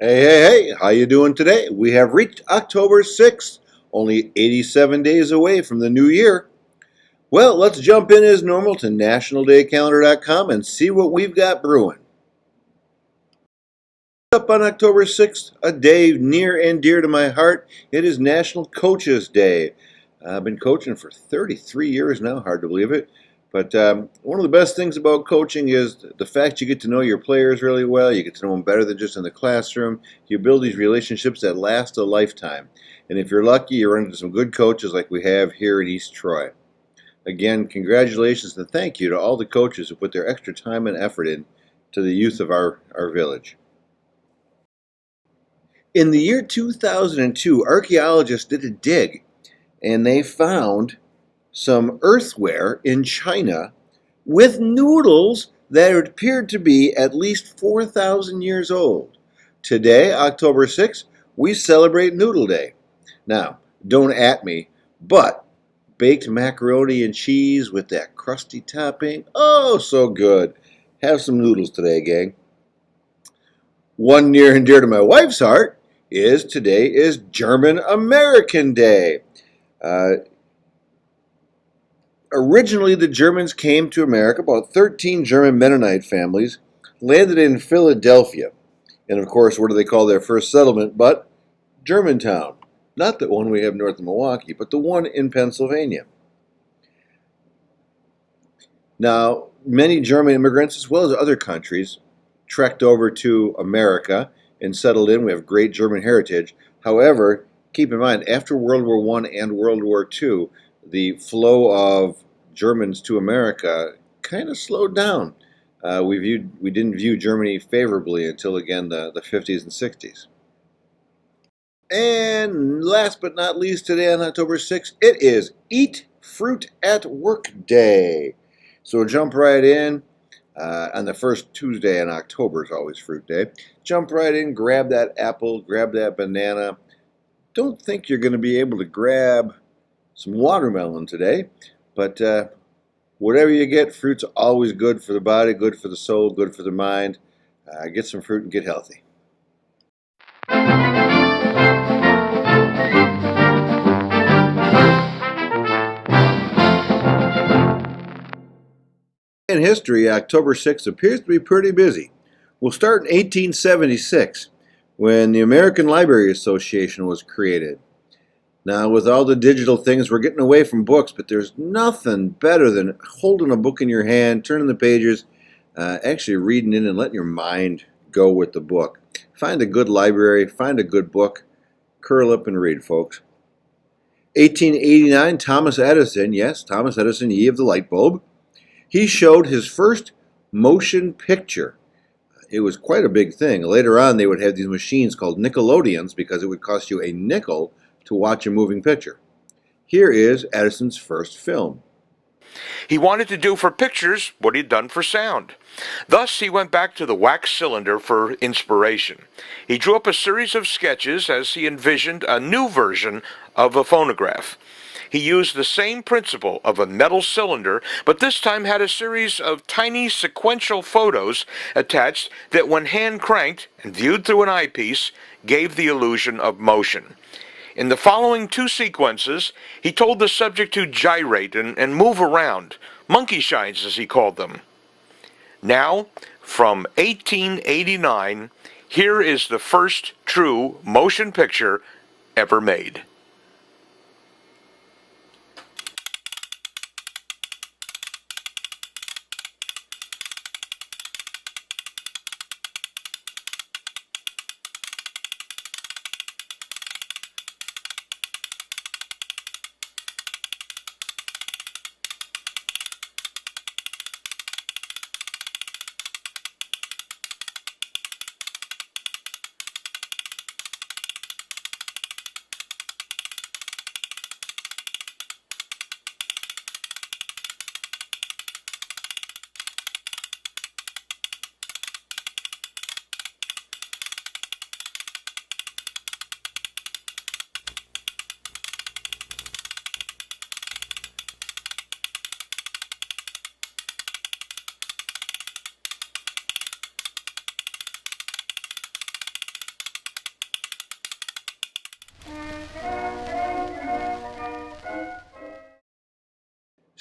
Hey, how you doing today? We have reached October 6th, only 87 days away from the new year. Well, let's jump in as normal to nationaldaycalendar.com and see what we've got brewing. Up on October 6th, a day near and dear to my heart, it is National Coaches Day. I've been coaching for 33 years now, hard to believe it. But one of the best things about coaching is the fact you get to know your players really well. You get to know them better than just in the classroom. You build these relationships that last a lifetime. And if you're lucky, you run into some good coaches like we have here in East Troy. Again, congratulations and thank you to all the coaches who put their extra time and effort in to the youth of our village. In the year 2002, archaeologists did a dig and they found some earthware in China with noodles that appeared to be at least 4,000 years old. Today, October 6th, we celebrate Noodle Day. Now, don't at me, but baked macaroni and cheese with that crusty topping, oh, so good. Have some noodles today, gang. One near and dear to my wife's heart is today is German American Day. Originally, the Germans came to America. About 13 German Mennonite families landed in Philadelphia. And of course, what do they call their first settlement but Germantown? Not the one we have north of Milwaukee, but the one in Pennsylvania. Now, many German immigrants, as well as other countries, trekked over to America and settled in. We have great German heritage. However, keep in mind, after World War I and World War II, the flow of Germans to America kind of slowed down. We didn't view Germany favorably until, again, the 50s and 60s. And last but not least, today on October 6th, it is Eat Fruit at Work Day. So we'll jump right in. On the first Tuesday in October is always Fruit Day. Jump right in, grab that apple, grab that banana. Don't think you're going to be able to grab some watermelon today, but whatever you get, fruit's always good for the body, good for the soul, good for the mind. Get some fruit and get healthy. In history, October 6th appears to be pretty busy. We'll start in 1876 when the American Library Association was created. Now, with all the digital things, we're getting away from books, but there's nothing better than holding a book in your hand, turning the pages, actually reading it and letting your mind go with the book. Find a good library, find a good book, curl up and read, folks. 1889, Thomas Edison, yes, Thomas Edison, ye of the light bulb, he showed his first motion picture. It was quite a big thing. Later on, they would have these machines called Nickelodeons because it would cost you a nickel to watch a moving picture. Here is Edison's first film. He wanted to do for pictures what he'd done for sound. Thus, he went back to the wax cylinder for inspiration. He drew up a series of sketches as he envisioned a new version of a phonograph. He used the same principle of a metal cylinder, but this time had a series of tiny sequential photos attached that, when hand cranked and viewed through an eyepiece, gave the illusion of motion. In the following two sequences, he told the subject to gyrate and move around, monkey shines as he called them. Now, from 1889, here is the first true motion picture ever made.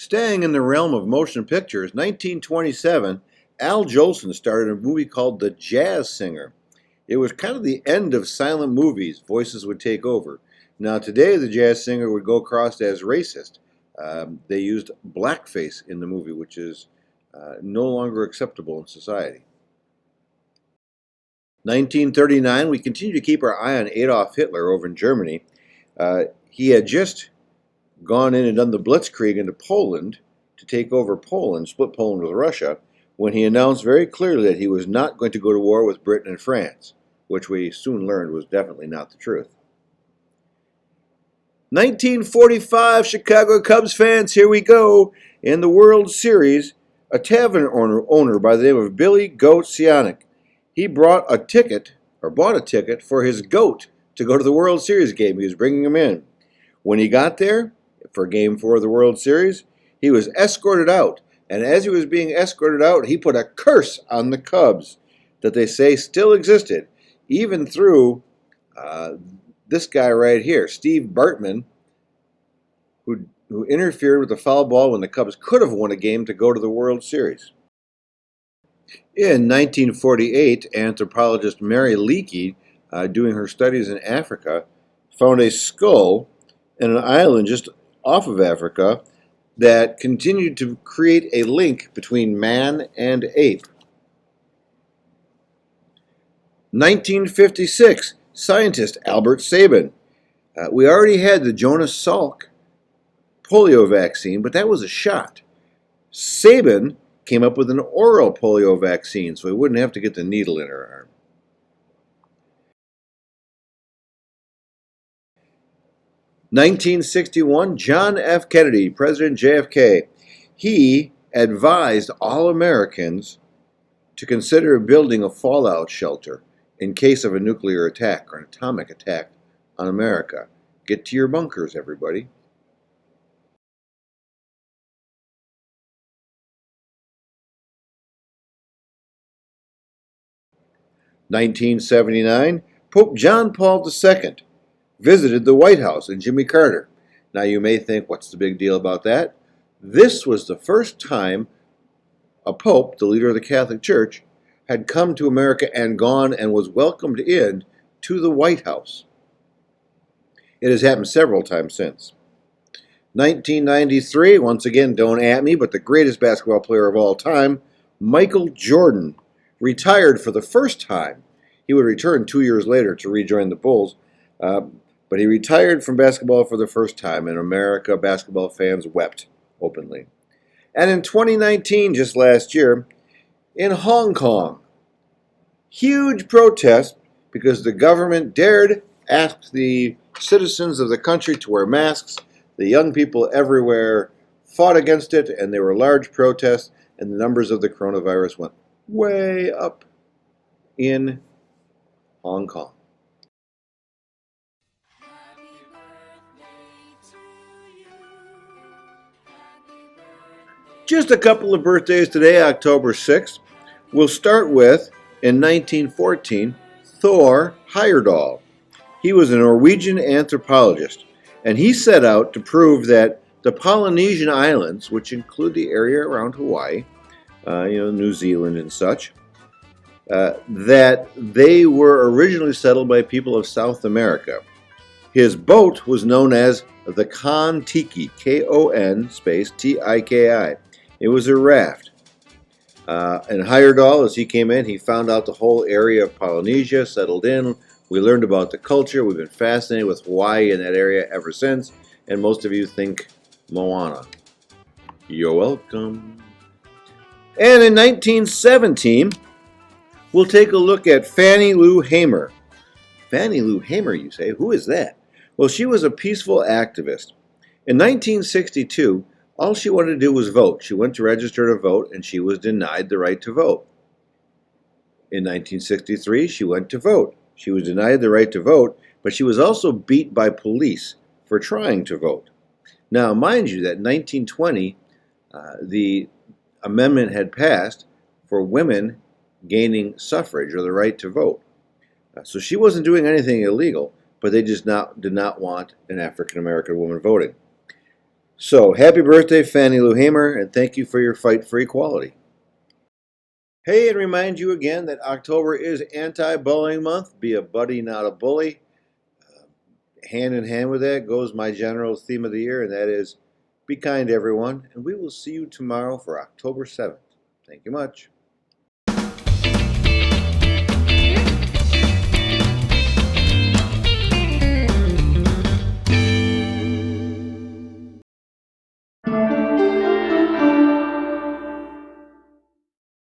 Staying in the realm of motion pictures, 1927, Al Jolson starred in a movie called The Jazz Singer. It was kind of the end of silent movies. Voices would take over. Now, today, The Jazz Singer would go across as racist. They used blackface in the movie, which is no longer acceptable in society. 1939, we continue to keep our eye on Adolf Hitler over in Germany. He had just gone in and done the blitzkrieg into Poland to take over Poland, split Poland with Russia, when he announced very clearly that he was not going to go to war with Britain and France, which we soon learned was definitely not the truth. 1945, Chicago Cubs fans, here we go. In the World Series, a tavern owner by the name of Billy Goat Sionic, he bought a ticket for his goat to go to the World Series game. He was bringing him in. When he got there for Game 4 of the World Series, he was escorted out. And as he was being escorted out, he put a curse on the Cubs that they say still existed, even through this guy right here, Steve Bartman, who interfered with the foul ball when the Cubs could have won a game to go to the World Series. In 1948, anthropologist Mary Leakey, doing her studies in Africa, found a skull in an island just off of Africa that continued to create a link between man and ape. 1956, scientist Albert Sabin. We already had the Jonas Salk polio vaccine, but that was a shot. Sabin came up with an oral polio vaccine, so he wouldn't have to get the needle in her arm. 1961, John F. Kennedy, President JFK, he advised all Americans to consider building a fallout shelter in case of a nuclear attack or an atomic attack on America. Get to your bunkers, everybody. 1979, Pope John Paul II visited the White House and Jimmy Carter. Now you may think, what's the big deal about that? This was the first time a pope, the leader of the Catholic Church, had come to America and gone and was welcomed in to the White House. It has happened several times since. 1993, once again, don't at me, but the greatest basketball player of all time, Michael Jordan, retired for the first time. He would return 2 years later to rejoin the Bulls, but he retired from basketball for the first time, and America basketball fans wept openly. And in 2019, just last year, in Hong Kong, huge protest because the government dared ask the citizens of the country to wear masks. The young people everywhere fought against it, and there were large protests, and the numbers of the coronavirus went way up in Hong Kong. Just a couple of birthdays today, October 6th. We'll start with, in 1914, Thor Heyerdahl. He was a Norwegian anthropologist, and he set out to prove that the Polynesian islands, which include the area around Hawaii, New Zealand and such, that they were originally settled by people of South America. His boat was known as the Kon-Tiki, Kon space Tiki. It was a raft. And Heyerdahl, as he came in, he found out the whole area of Polynesia, settled in. We learned about the culture. We've been fascinated with Hawaii and that area ever since. And most of you think Moana. You're welcome. And in 1917, we'll take a look at Fannie Lou Hamer. Fannie Lou Hamer, you say? Who is that? Well, she was a peaceful activist. In 1962, all she wanted to do was vote. She went to register to vote, and she was denied the right to vote. In 1963, she went to vote. She was denied the right to vote, but she was also beat by police for trying to vote. Now, mind you, that in 1920, the amendment had passed for women gaining suffrage or the right to vote. So she wasn't doing anything illegal, but they just did not want an African American woman voting. So, happy birthday, Fannie Lou Hamer, and thank you for your fight for equality. Hey, and remind you again that October is anti-bullying month. Be a buddy, not a bully. Hand in hand with that goes my general theme of the year, and that is be kind to everyone. And we will see you tomorrow for October 7th. Thank you much.